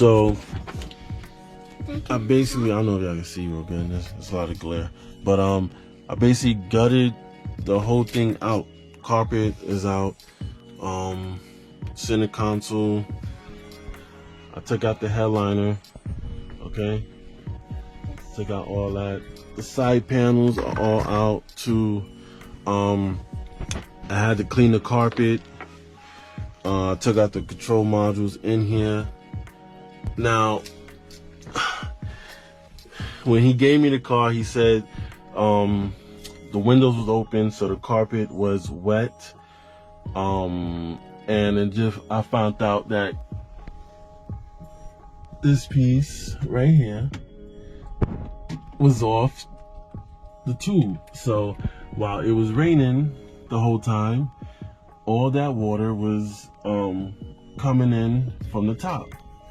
So I basically, I don't know if y'all can see real good, there's a lot of glare, but I basically gutted the whole thing out. Carpet is out, center console, I took out the headliner, okay, took out all that. The side panels are all out too. I had to clean the carpet. Took out the control modules in here. Now, when he gave me the car, he said the windows was open, so the carpet was wet. And then just I found out that this piece right here was off the tube. So while it was raining the whole time, all that water was coming in from the top.